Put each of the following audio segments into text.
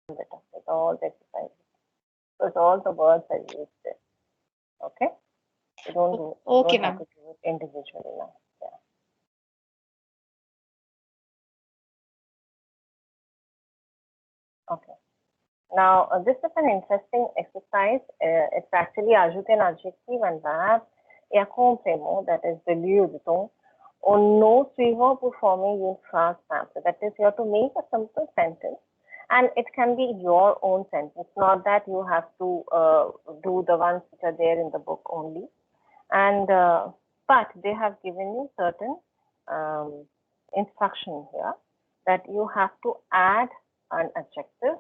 With all the exercises. Because all the words are used there. Okay? You Okay, don't have ma'am. to do it individually now. Yeah. Okay. Now, this is an interesting exercise. It's actually ajuste un adjective and verb e a complément, that is the lieu du temps, au nom suivant pour former une phrase simple. That is, you have to make a simple sentence and it can be your own sentence, not that you have to do the ones which are there in the book only. And but they have given you certain instruction here that you have to add an adjective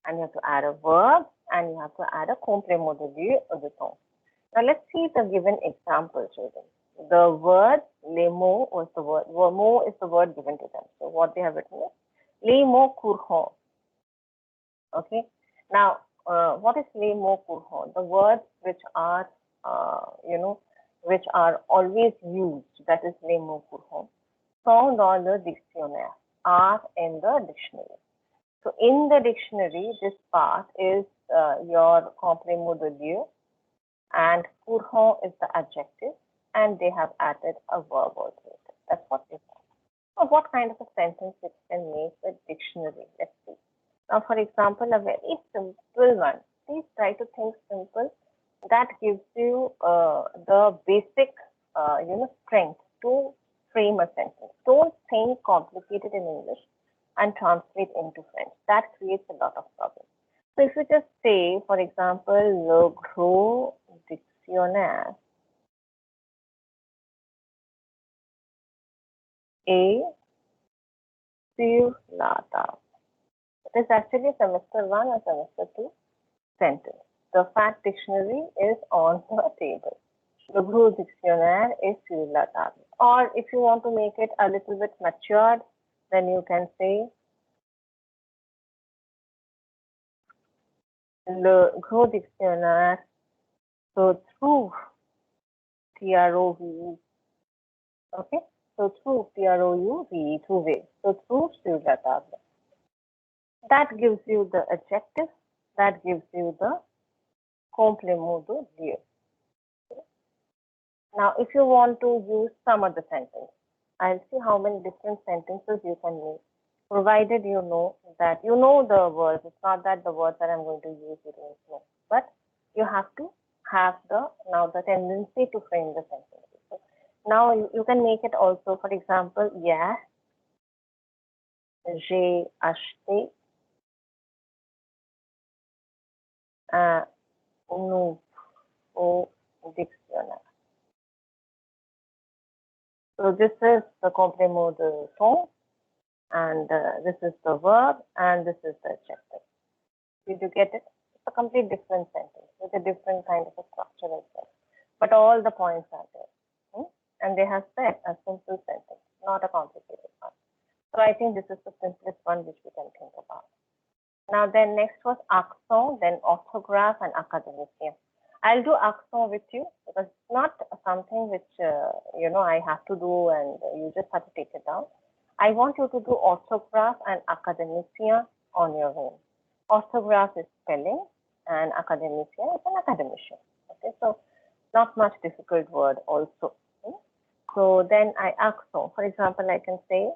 and you have to add a verb and you have to add a complément de lieu of the temps. Now let's see the given example, children. The word les mots was the word. Mot is the word given to them. So what they have written is les mots courants. Okay. Now, what is les mots courants? The words which are, which are always used. That is les mots courants. Sont dans le dictionnaire. Are in the dictionary. So in the dictionary, this part is your complément de lieu, and courant is the adjective, and they have added a verb also. That's what they have. So what kind of a sentence it can make with dictionary? Let's see. Now, for example, a very simple one. Please try to think simple. That gives you the basic, strength to frame a sentence. Don't think complicated in English and translate into French. That creates a lot of problems. So if you just say, for example, le gros dictionnaire est sur la table. It is actually semester 1 or semester 2 sentence. The fact dictionary is on the table. Le gros dictionnaire est sur la table. Or if you want to make it a little bit matured, then you can say le gros dictionnaire se trouve, T-R-O-V-E. Okay? So trouve, T-R-O-U-V-E, trouver. So trouve sur la table. That gives you the adjective. That gives you the complément de lieu. Now, if you want to use some other sentence, I'll see how many different sentences you can make, provided you know that you know the words. It's not that the words that I'm going to use you don't know, but you have to have the tendency to frame the sentences. So now you can make it also. For example, yeah, j'ai acheté un nouveau dictionnaire. So this is the complément de temps, and this is the verb, and this is the adjective. Did you get it? It's a complete different sentence with a different kind of a structure as well. But all the points are there. And they have said a simple sentence, not a complicated one. So I think this is the simplest one which we can think about. Now then next was accent, then orthograph and academicien. I'll do accent with you because it's not something which, I have to do and you just have to take it down. I want you to do orthograph and academicien on your own. Orthograph is spelling and academicien is an academician. Okay, so not much difficult word also. So then I accent. For example, I can say,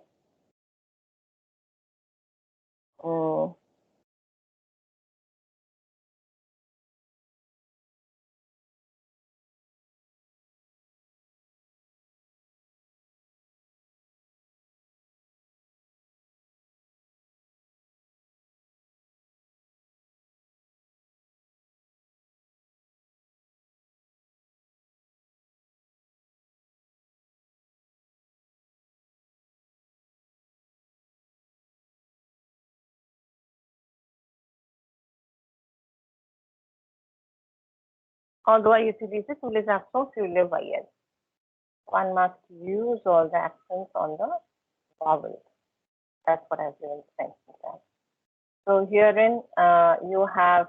although I utilize tous les accents sur les voyelles. One must use all the accents on the vowels. That's what I've given sentence as. So herein you have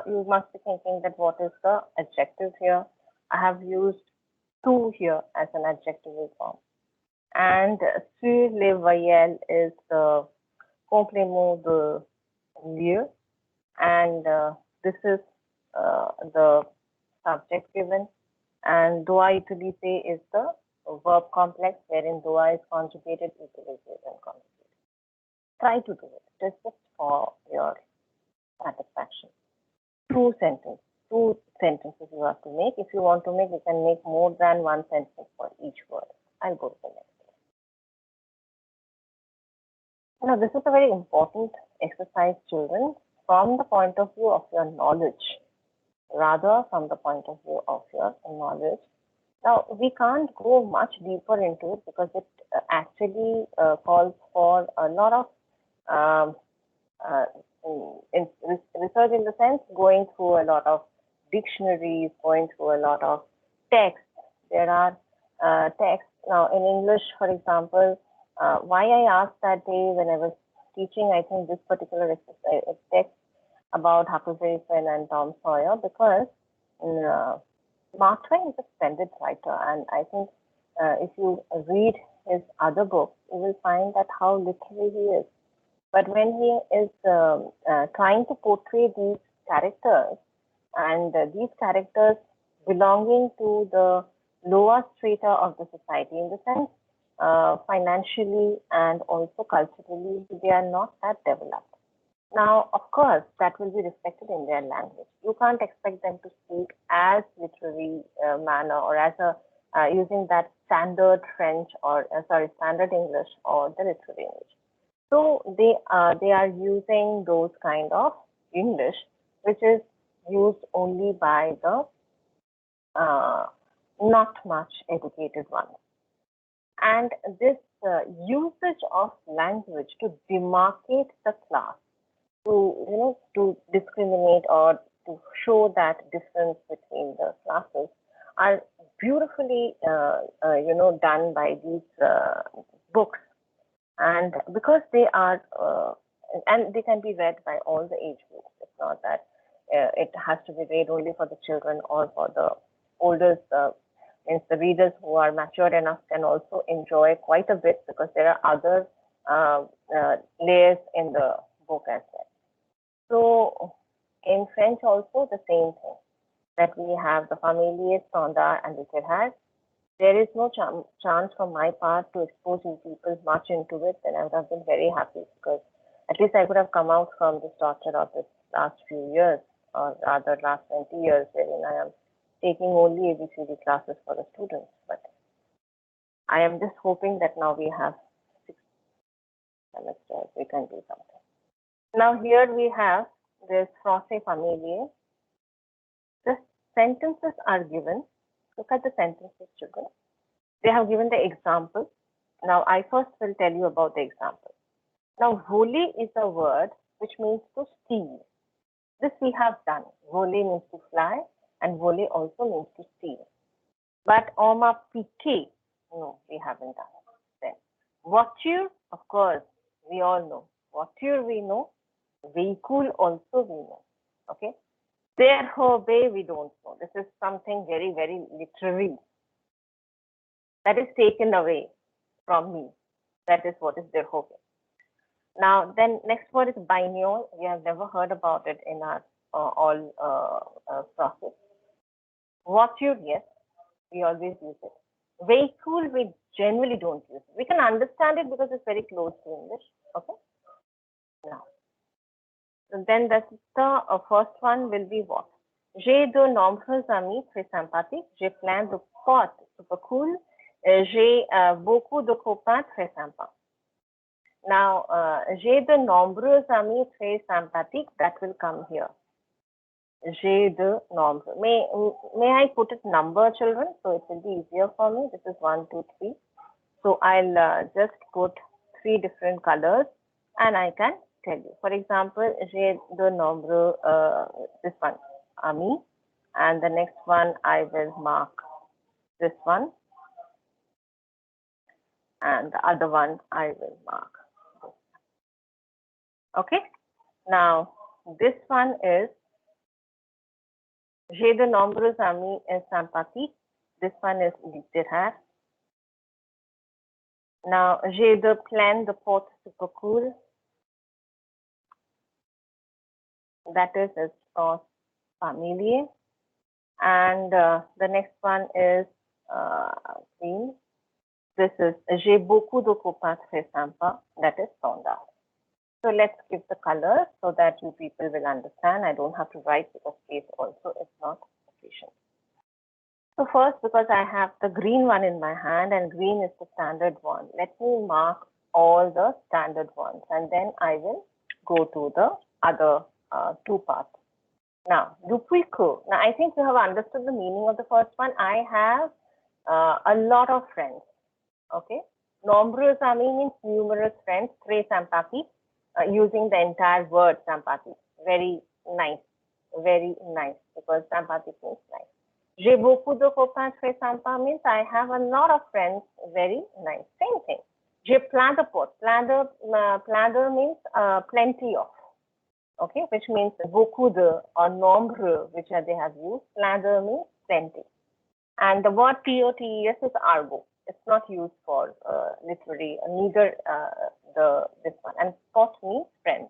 you must be thinking that what is the adjective here. I have used to here as an adjectival form. And sur les voyelles is the complément de lieu, and this is the subject given, and doa utiliser is the verb complex wherein doa is conjugated, utiliser is unconjugated. Try to do it. It is just for your satisfaction. Two sentences you have to make. If you want to make, you can make more than one sentence for each word. I'll go to the next. Now, this is a very important exercise, children, from the point of view of your knowledge, rather from the point of view of your knowledge. Now, we can't go much deeper into it because it actually calls for a lot of research, in the sense going through a lot of dictionaries, going through a lot of texts. There are texts. Now, in English, for example, why I asked that day when I was teaching, I think this particular text about Huckleberry Finn and Tom Sawyer, because Mark Twain is a splendid writer, and I think if you read his other books, you will find that how literary he is. But when he is trying to portray these characters, and these characters belonging to the lower strata of the society, in the sense financially and also culturally, they are not that developed. Now, of course, that will be reflected in their language. You can't expect them to speak as literary manner, or as a using that standard French, or standard English, or the literary English. So they are using those kind of English, which is used only by the not much educated ones. And this usage of language to demarcate the class, to discriminate or to show that difference between the classes, are beautifully done by these books. And because they are and they can be read by all the age groups. It's not that it has to be read only for the children or for the oldest. Means the readers who are mature enough can also enjoy quite a bit, because there are other layers in the book as well. So in French also the same thing, that we have the familier, standard, and littéraire. There is no chance from my part to expose you people much into it, and I would have been very happy, because at least I could have come out from this torture of this last few years, or rather last 20 years, wherein I am taking only ABCD classes for the students. But I am just hoping that now we have 6 semesters, we can do something. Now here we have this français familier. The sentences are given. Look at the sentences, children. They have given the example. Now, I first will tell you about the example. Now, voler is a word which means to steal. This we have done. Voler means to fly, and voler also means to steal. But on m'a piqué, no, we haven't done it. Then, voiture, of course, we all know. Voiture we know. Vehicle also we know. Okay. Thereby we don't know. This is something very, very literary. That is taken away from me. That is what is thereby. Now, then next word is biennial. We have never heard about it in our process. Voiture, yes, we always use it. Vehicle, we generally don't use it. We can understand it because it's very close to English. Okay. Now, so then that's the first one will be what? J'ai de nombreux amis très sympathiques. J'ai plein de potes super cool. J'ai beaucoup de copains très sympas. Now, j'ai de nombreux amis très sympathiques. That will come here. J'ai de nombreux. May I put it number, children? So it will be easier for me. This is 1, 2, 3. So I'll just put 3 different colors, and I can tell you. For example, j'ai de nombreux, this one, amis, and the next one I will mark this one, and the other one I will mark this one. Okay. Now this one is j'ai de nombreux amis sympathiques. This one is littéraire. Now j'ai de plein de potes super cool. that is estos familie. And the next one is green. This is j'ai beaucoup de copains très sympas. That is standard. So let's give the colors so that you people will understand. I don't have to write because space also is not sufficient. So first, because I have the green one in my hand and green is the standard one, let me mark all the standard ones and then I will go to the other two parts. Now, depuis que. Now, I think you have understood the meaning of the first one. I have a lot of friends. Okay. Nombreux amis means numerous friends. Très sympathique. Using the entire word sympathique. Very nice. Very nice. Because sympathique means nice. J'ai beaucoup de copains très sympas means I have a lot of friends. Very nice. Same thing. J'ai plein de potes. Plein de means plenty of. Okay, which means beaucoup de or nombreux, which they have used. Plein de means plenty. And the word POTES is argot. It's not used for literary, neither this one. And pot means friends.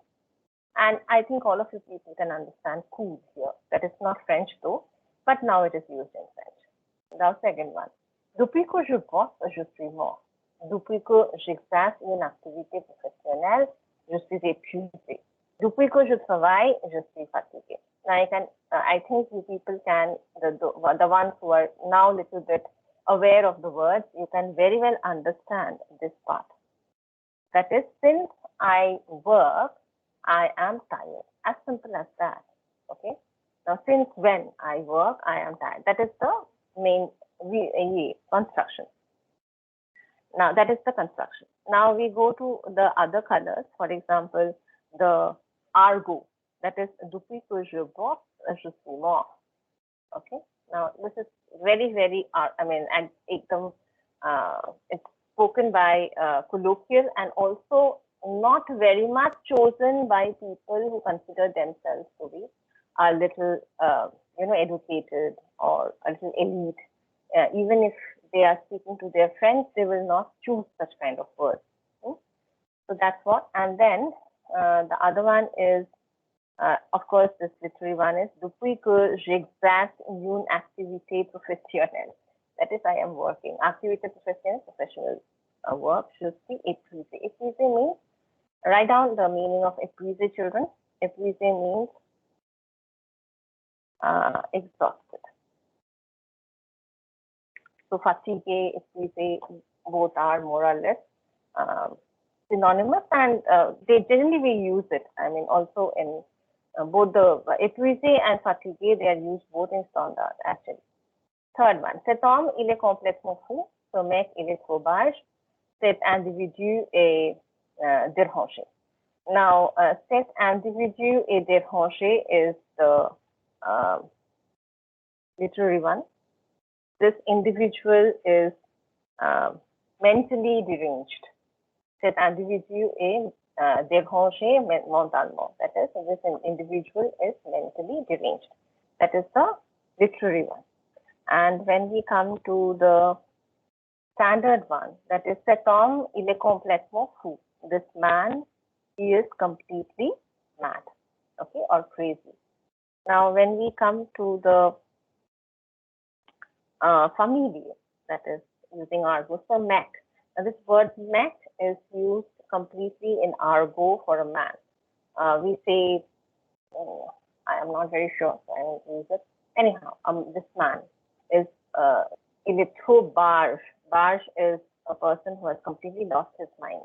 And I think all of you people can understand cool here. That is not French though, but now it is used in French. Now, second one. Depuis que je bosse, je suis mort. Depuis que j'exerce une activité professionnelle, je suis épuisé. Depuis que je travaille, je suis fatigué. Now I think you people can, the ones who are now a little bit aware of the words, you can very well understand this part. That is, since I work, I am tired. As simple as that. Okay. Now, since when I work, I am tired. That is the main construction. Now, that is the construction. Now, we go to the other colors. For example, the argot. That is, depuis que je bosse, je suis mort. Okay. Now, this is very, very, and it's spoken by colloquial and also not very much chosen by people who consider themselves to be a little, educated or a little elite. Even if they are speaking to their friends, they will not choose such kind of words. So that's what. And then the other one is, of course, this literary one is depuis que j'exerce une activité professionnelle. That is, I am working. Activité professionnelle, professional work. Je suis épuisé. Épuisé means, write down the meaning of épuisé, children. Épuisé means exhausted. So fatigué, épuisé, both are more or less synonymous, and they generally we use it. I mean, also in both the épuisé and fatigué, they are used both in standard actually. Third one, cet homme, il est complètement fou. Ce mec, il est trop bâche. Cet individu est dérangé. Now, cet individu est dérangé is the literary one. This individual is mentally deranged. Cet individu est dérangé mentalement. That is, this individual is mentally deranged. That is the literary one. And when we come to the standard one, that is, cet homme, il est complètement fou. This man, he is completely mad, okay, or crazy. Now, when we come to the familiar, that is using argot for mec. Now, this word mec is used completely in argot for a man. We say, I am not very sure, so I won't use it. Anyhow, this man is il est trop barge. Barge is a person who has completely lost his mind.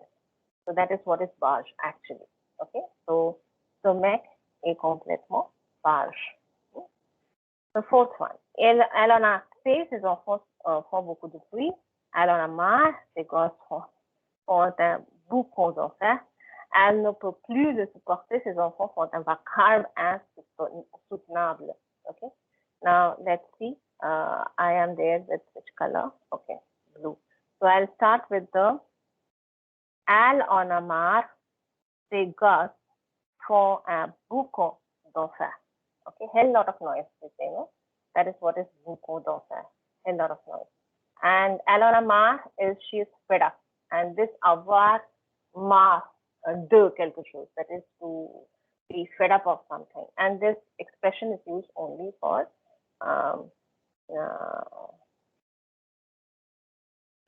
So that is what is barge actually. Okay, so mec est complètement barge. The fourth one, elle en a assez, ses enfants font beaucoup de bruit. Elle en a marre, ses gosses font un boucan d'enfer. Elle ne peut plus le supporter, ses enfants font un vacarme insoutenable. Okay, now let's see. I am there with which color? Okay, blue. So I'll start with the elle en a marre, ses gosses font un boucan d'enfer. Okay, hell lot of noise, we say, no? That is what is boucan d'enfer, hell lot of noise. And elle en a marre is she is fed up. And this avoir marre de quelque chose, that is to be fed up of something. And this expression is used only for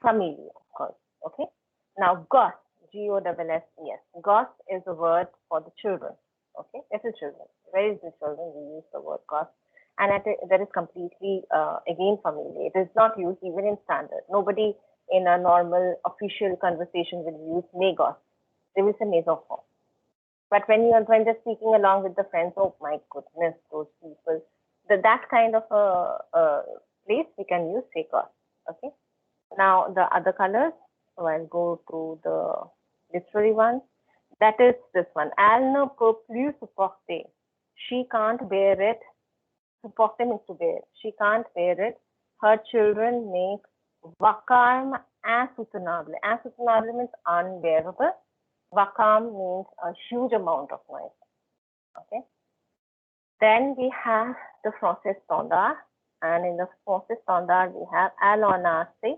family, of course. Okay. Now, Goss, Goss-S-E-S. Goss is a word for the children. Okay, little children, very little children. We use the word Goss, and that is completely again familiar. It is not used even in standard. Nobody in a normal official conversation will use may Goss. They will say mesophone. But when they're speaking along with the friends, oh my goodness, those people, that kind of a place we can use say Goss. Okay. Now the other colors, so I'll go to the literary one. That is this one. Elle ne peut plus supporter. She can't bear it. Supporter means to bear. She can't bear it. Her children make vacarme insoutenable. Insoutenable means unbearable. Vacarme means a huge amount of noise. Okay. Then we have the français standard. And in the français standard, we have elle en a assez.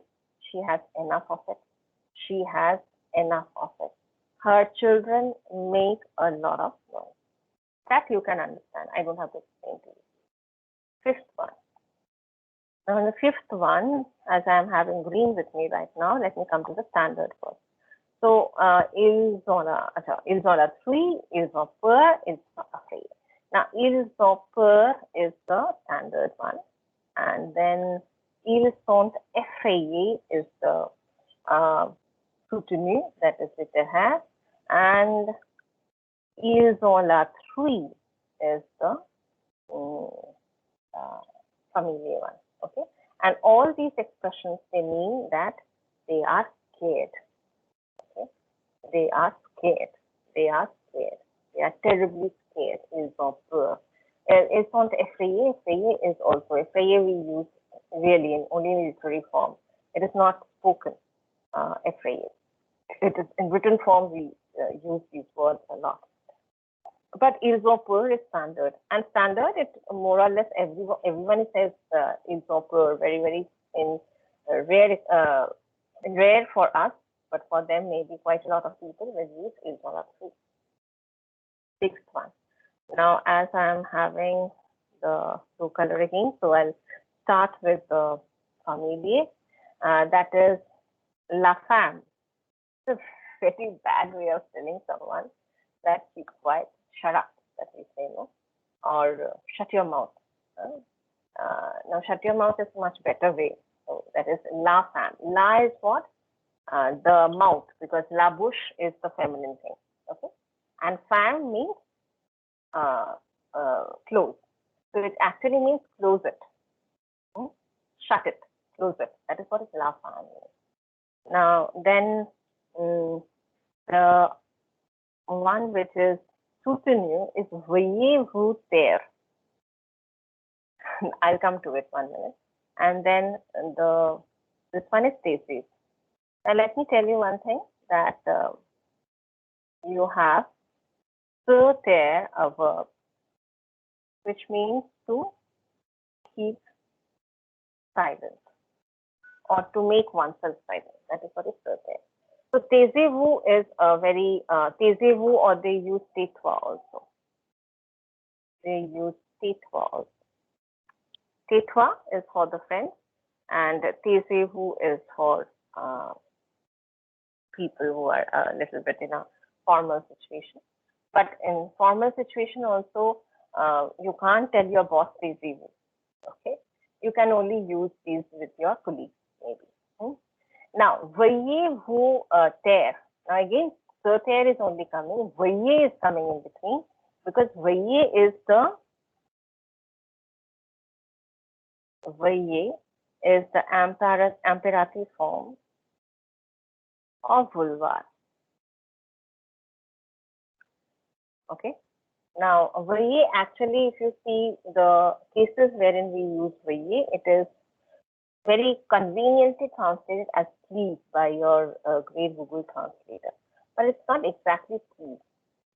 She has enough of it. She has enough of it. Her children make a lot of noise. That you can understand. I don't have to explain to you. Fifth one. Now, the fifth one, as I am having green with me right now, let me come to the standard first. So, ils ont la 3, ils ont peur, ils sont afraid. Now, ils ont peur is the standard one. And then, ils sont effrayés is the soutenu, that is with their hair. And ils ont la 3 is the familiar one. Okay. And all these expressions, they mean that they are scared. Okay. They are scared. They are scared. They are terribly scared. Ils ont peur. Ils sont effrayés. Effrayés is also effrayés we use really in only in literary form. It is not spoken. Effrayés. It is in written form we use these words a lot. But ils ont peur is standard. And standard, it more or less everyone says ils ont peur, very, very in rare for us, but for them maybe quite a lot of people will use ils ont la 3. Sixth one. Now, as I'm having the blue color again, so I'll start with the familiar. That is la femme. It's a very bad way of telling someone that keep quiet, shut up, that we say, no? Or shut your mouth. Now, shut your mouth is a much better way. So that is la femme. La is what? The mouth, because la bouche is the feminine thing. Okay? And femme means close. So it actually means close it. Shut it, close it. That is what is la femme means. Now, then the one which is soutenu is veuillez vous taire. I'll come to it 1 minute. And then this one is taisez. Now let me tell you one thing, that you have se taire, a verb, which means to keep silent or to make oneself silent. That is what is se taire. So taisez-vous is a very taisez-vous, or they use tais-toi also. They use tais-toi also. Tais-toi is for the French, and taisez-vous is for people who are a little bit in a formal situation. But in formal situation also, you can't tell your boss taisez-vous. Okay, you can only use these with your colleagues maybe. Now, veuillez vous taire. Now again, se taire is only coming. Veuillez is coming in between, because veuillez is the imperative form of vouloir. Okay. Now, veuillez, actually, if you see the cases wherein we use veuillez, it is very conveniently translated as please by your great Google translator. But it's not exactly please.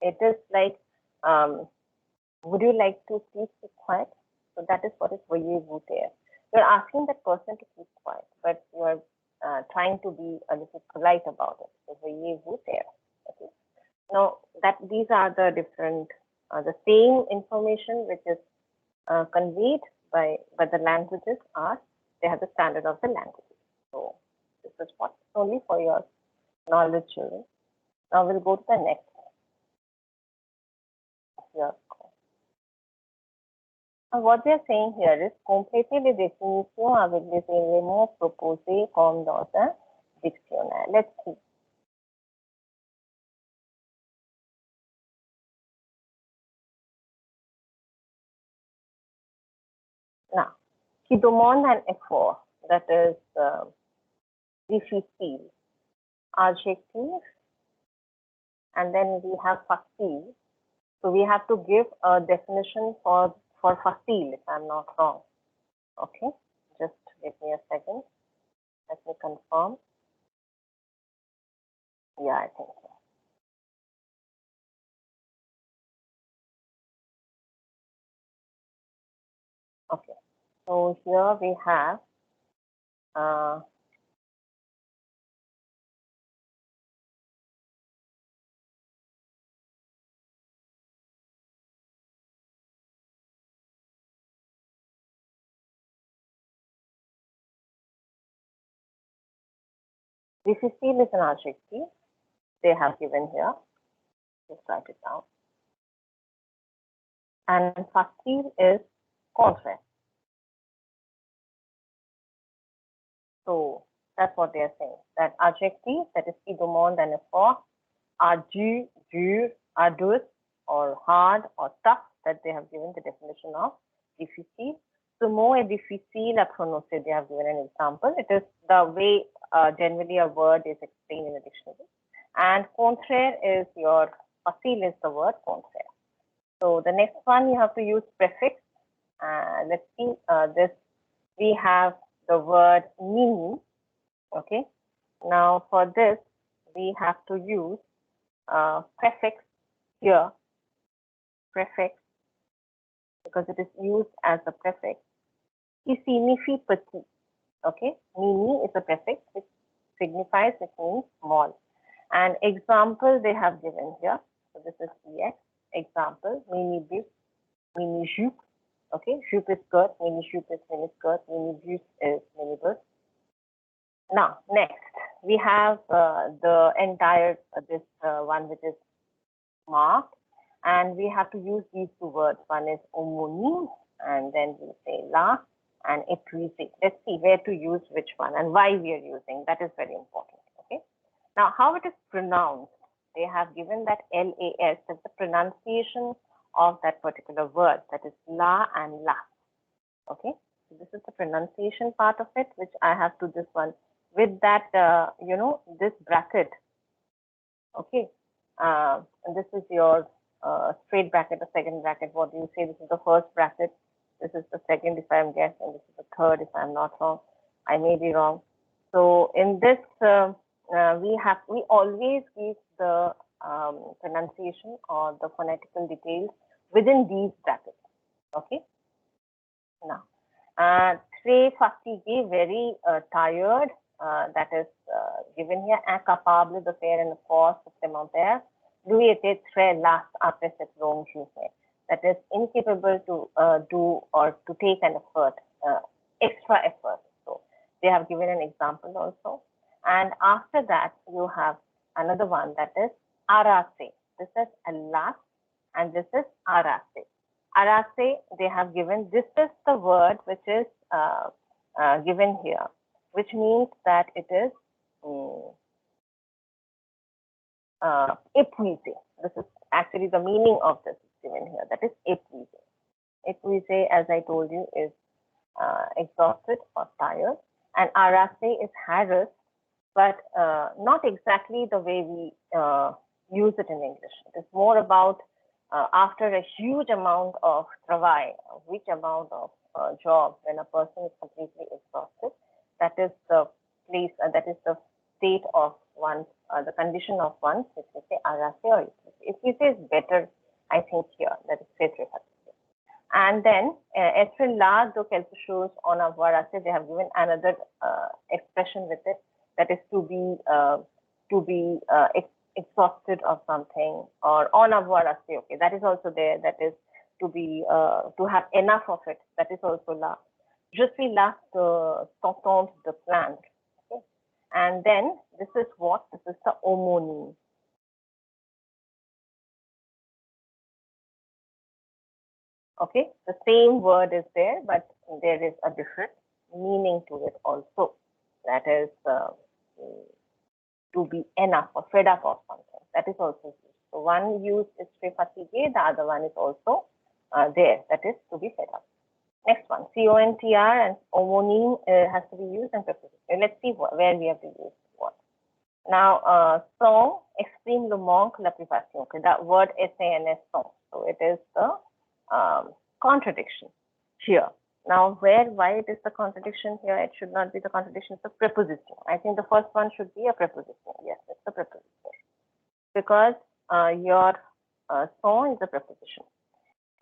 It is like, would you like to please be quiet? So that is what is veuillez vous taire. You're asking that person to keep quiet, but you are trying to be a little polite about it. So veuillez vous taire. Okay. Now, these are the different The same information which is conveyed by the languages are, they have the standard of the languages. So this is what only for your knowledge, children. Now we'll go to the next one. Here. What they are saying here is compléter les définitions avec des éléments proposés comme dans un dictionnaire. Let's see. Now, qui demande un effort, that is difficile, adjective, and then we have facile. So we have to give a definition for facile, if I'm not wrong. Okay, just give me a second. Let me confirm. Yeah, I think so. Okay, so here we have difficile is an adjective they have given here. Just write it down. And facile is contraire. So that's what they are saying. That adjective, that is qui demande un effort, ardu, dur, arduous, or hard, or tough, that they have given the definition of difficile. Ce mot est difficile à prononcer. They have given an example. It is the way generally a word is explained in a dictionary. And contraire is your, facile is the word contraire. So the next one, you have to use prefix. Let's see, this, we have the word mini. Okay. Now for this, we have to use prefix here, prefix, because it is used as a prefix. Qui signifie petit. Okay. Mini is a prefix which signifies, it means small. And example they have given here. So this is EX. Example, mini bus, mini jupe. Okay, jupe is skirt, mini jupe is mini skirt, mini bus is mini bus. Now, next, we have the entire, this one which is marked, and we have to use these two words. One is homonyme, and then we say la, and épuisé. Let's see where to use which one and why we are using. That is very important. Okay. Now, how it is pronounced? They have given that LAS as the pronunciation of that particular word, that is la and la. Okay, so this is the pronunciation part of it, which I have to this one with that, you know, this bracket. Okay, and this is your straight bracket, the second bracket. What do you say? This is the first bracket. This is the second, if I'm guessing. This is the third, if I'm not wrong. I may be wrong. So in this, we always give the pronunciation or the phonetical details within these brackets. Okay. Now, très fatigué, very tired. That is given here. Incapable de faire un effort supplémentaire. Lui était très las après cette longue journée. That is incapable to do or to take an effort, extra effort. So they have given an example also. And after that, you have another one, that is arase. This is alas, and this is arase. Arase, they have given, this is the word which is given here, which means that it is épuisé. This is actually the meaning of this is given here, that is épuisé. Épuisé, as I told you, is exhausted or tired, and arase is harassed, but not exactly the way we use it in English. It is more about after a huge amount of travail, a huge amount of job, when a person is completely exhausted, that is the place, that is the state of one, the condition of one, which we say arase or if we say is better, I think here, that is très très fatigué. And then, être là de quelque chose en avoir assez, they have given another expression with it, that is to be exhausted of something, or en avoir assez. Okay, that is also there. That is to be to have enough of it. That is also là. Je suis là contente de plaindre. Okay, and then this is what? This is the homonyme. Okay, the same word is there, but there is a different meaning to it also. That is to be enough or fed up of something. That is also used. So one use is très fatigué, the other one is also there. That is to be fed up. Next one, CONTR and homonyme has to be used and preposition. Let's see where we have to use what. Now, sans exprime le manque, la privation. Okay, that word SANS, sans. So it is the contradiction here. Now, why it is the contradiction here? It should not be the contradiction, it's a preposition. I think the first one should be a preposition. Yes, it's a preposition. Because your sans is a preposition.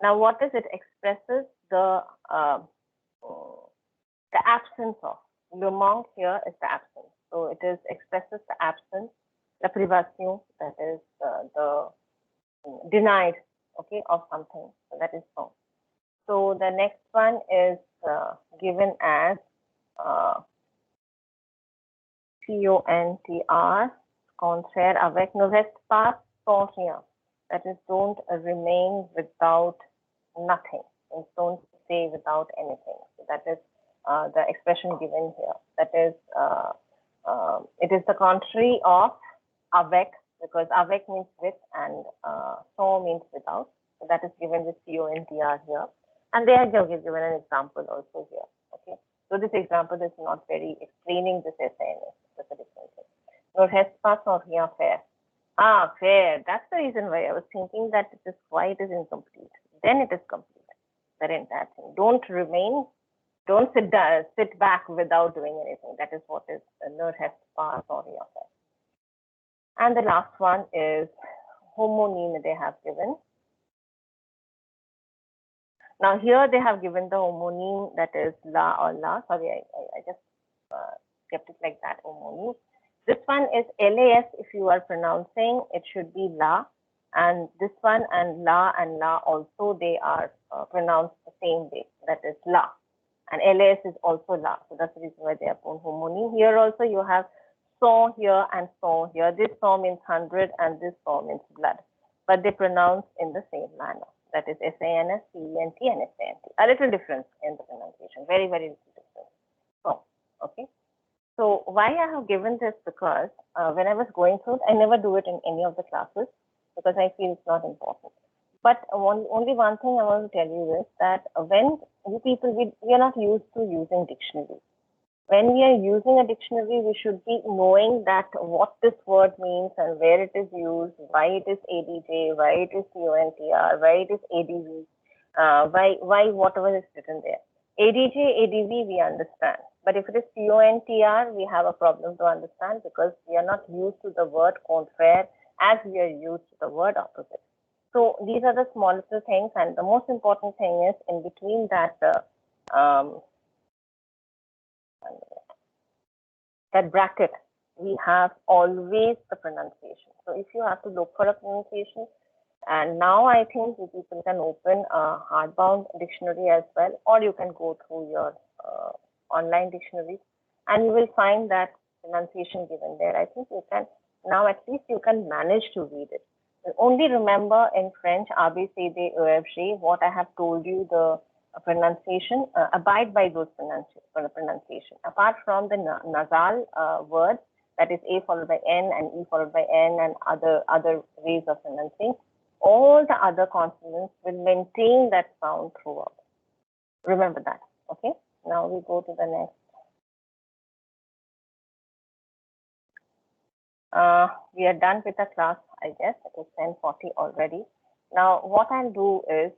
Now, what is it? Expresses the absence of. Le manque here is the absence. So it is expresses the absence, la privation, that is the denied, okay, of something. So that is sans. So the next one is given as CONTR, contraire avec, ne reste pas sans rien. That is, don't remain without nothing. And don't stay without anything. So that is the expression given here. That is, it is the contrary of avec, because avec means with and sans means without. So that is given with CONTR here. And they are given an example also here. Okay. So this example is not very explaining this SANS. That's a different thing. Ne reste pas sans rien faire. Ah, fair. That's the reason why I was thinking that it is why it is incomplete. Then it is complete. That entire thing. Don't remain. Don't sit back without doing anything. That is what is ne reste pas sans rien faire. And the last one is homonyme they have given. Now here they have given the homonyme, that is la or la. Sorry, I just kept it like that, homonyme. This one is LAS. If you are pronouncing, it should be la. And this one and la also, they are pronounced the same way. That is la. And LAS is also la. So that's the reason why they are called homonyme. Here also you have sang here and sang here. This sang means 100 and this sang means blood. But they pronounce in the same manner. That is SANS, CENT, and SANT. A little difference in the pronunciation. Very, very little difference. So, okay. So why I have given this, because when I was going through it, I never do it in any of the classes because I feel it's not important. But only one thing I want to tell you is that when you people, we are not used to using dictionary. When we are using a dictionary, we should be knowing that what this word means and where it is used, why it is ADJ, why it is CONTR, why it is ADV, why whatever is written there. ADJ, ADV, we understand. But if it is CONTR, we have a problem to understand because we are not used to the word contraire as we are used to the word opposite. So these are the small little things, and the most important thing is in between that that bracket, we have always the pronunciation. So if you have to look for a pronunciation, and now I think you people can open a hardbound dictionary as well, or you can go through your online dictionaries, and you will find that pronunciation given there. I think you can, now at least you can manage to read it. Only remember in French, A, B, C, D, E, F, G, what I have told you, the pronunciation, abide by those pronunciation. Apart from the nasal words, that is A followed by N and E followed by N and other ways of pronouncing, all the other consonants will maintain that sound throughout. Remember that, okay? Now we go to the next. We are done with the class, I guess. It is 10:40 already. Now, what I'll do is,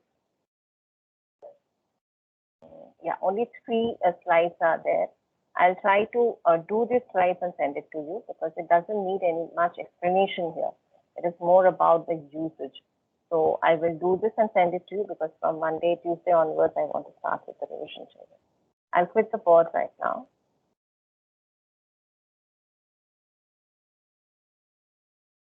yeah, only 3 slides are there. I'll try to do these slides and send it to you because it doesn't need any much explanation here. It is more about the usage. So I will do this and send it to you because from Monday, Tuesday onwards, I want to start with the revision children. I'll quit the board right now.